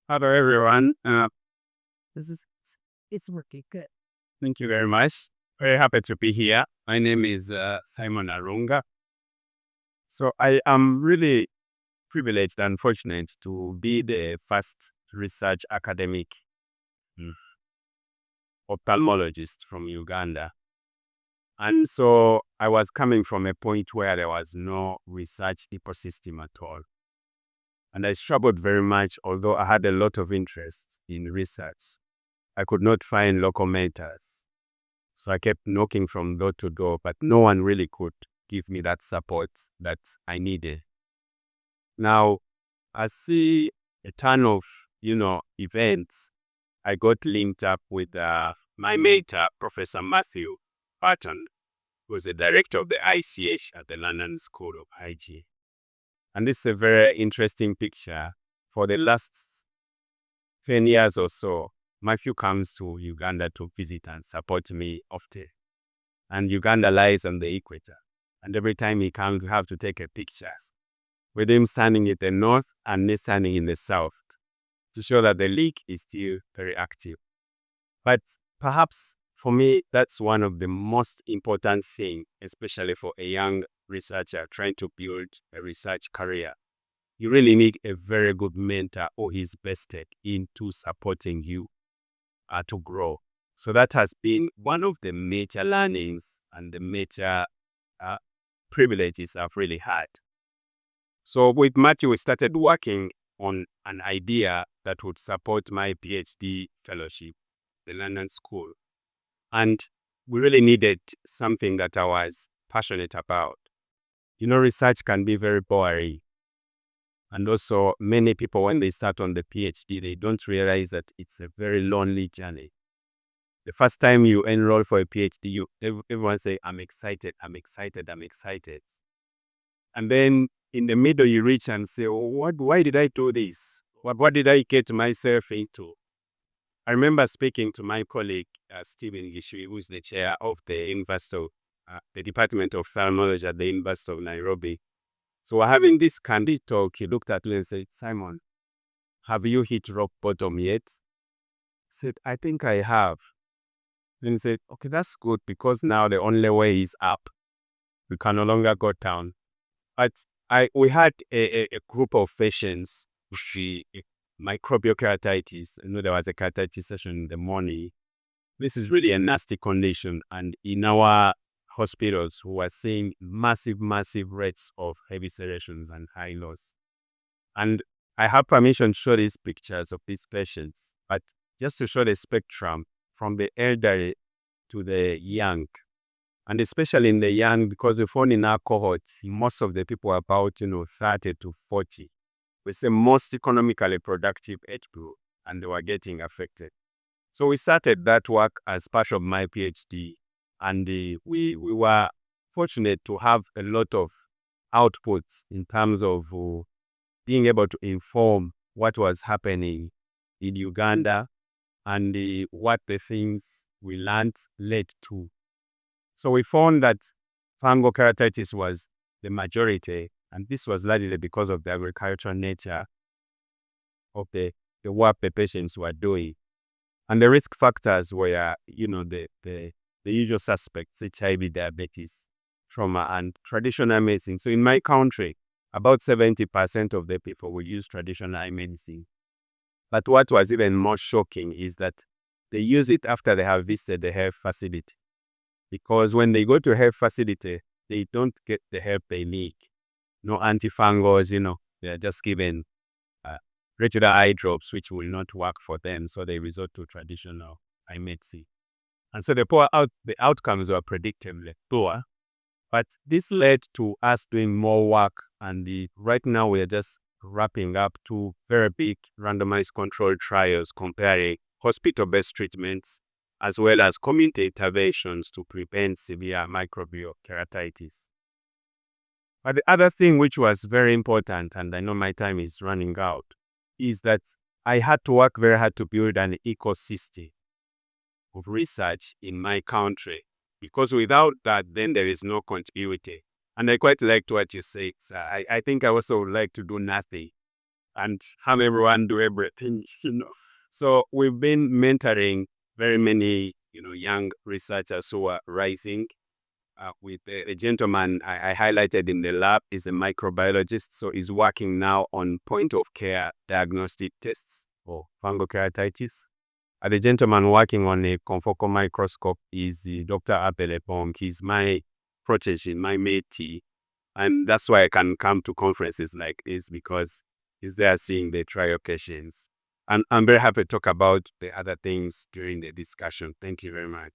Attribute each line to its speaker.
Speaker 1: Hello, everyone.
Speaker 2: This is it's working good.
Speaker 1: Thank you very much. Very happy to be here. My name is Simon Arunga. So I am really privileged and fortunate to be the first research academic mm, ophthalmologist from Uganda. And so I was coming from a point where there was no research ecosystem at all. And I struggled very much, although I had a lot of interest in research. I could not find local mentors. So I kept knocking from door to door, but no one really could give me that support that I needed. Now, I see a ton of, events. I got linked up with my mate, Professor Matthew Patton, who was the director of the ICH at the London School of Hygiene. And this is a very interesting picture. For the last 10 years or so, Matthew comes to Uganda to visit and support me often. And Uganda lies on the equator. And every time he comes, we have to take a picture with him standing in the north and me standing in the south to show that the leak is still very active. But perhaps for me, that's one of the most important things, especially for a young researcher trying to build a research career. You really need a very good mentor who is vested into supporting you to grow. So that has been one of the major learnings and the major privileges I've really had. So with Matthew, we started working on an idea that would support my PhD fellowship, the London School. And we really needed something that I was passionate about. Research can be very boring. And also, many people, when they start on the PhD, they don't realize that it's a very lonely journey. The first time you enroll for a PhD, everyone say, I'm excited, I'm excited, I'm excited. And then in the middle, you reach and say, why did I do this? What did I get myself into? I remember speaking to my colleague, Stephen Gishui, who is the chair of the the Department of Ophthalmology at the University of Nairobi. So we're having this candid talk. He looked at me and said, Simon, have you hit rock bottom yet? I said, I think I have. Then he said, okay, that's good because now the only way is up. We can no longer go down. But we had a group of patients with microbial keratitis. There was a keratitis session in the morning. This is really a nasty condition. And in our hospitals, we were seeing massive rates of heavy serrations and high loss. And I have permission to show these pictures of these patients, but just to show the spectrum from the elderly to the young. And especially in the young, because we found in our cohort, most of the people are about, 30 to 40. It's the most economically productive age group, and they were getting affected. So we started that work as part of my PhD, and we were fortunate to have a lot of outputs in terms of being able to inform what was happening in Uganda and what the things we learned led to. So we found that fungal keratitis was the majority, and this was largely because of the agricultural nature of the work the patients were doing. And the risk factors were, the usual suspects, HIV, diabetes, trauma, and traditional medicine. So in my country, about 70% of the people will use traditional medicine. But what was even more shocking is that they use it after they have visited the health facility. Because when they go to a health facility, they don't get the help they need. No antifungals, they're just given regular eye drops, which will not work for them. So they resort to traditional eye medicine. And so the outcomes were predictably poor. But this led to us doing more work. And right now we're just wrapping up 2 very big randomized controlled trials comparing hospital-based treatments as well as community interventions to prevent severe microbial keratitis. But the other thing which was very important, and I know my time is running out, is that I had to work very hard to build an ecosystem of research in my country, because without that, then there is no continuity. And I quite liked what you said. I think I also would like to do nothing. and have everyone do everything, So we've been mentoring very many, young researchers who are rising. With a gentleman I highlighted in the lab is a microbiologist, so he's working now on point-of-care diagnostic tests for fungal keratitis. The gentleman working on a confocal microscope is Dr. Apelepong. He's my protege, my métis, and that's why I can come to conferences like this, because he's there seeing the trial patients. And I'm very happy to talk about the other things during the discussion. Thank you very much.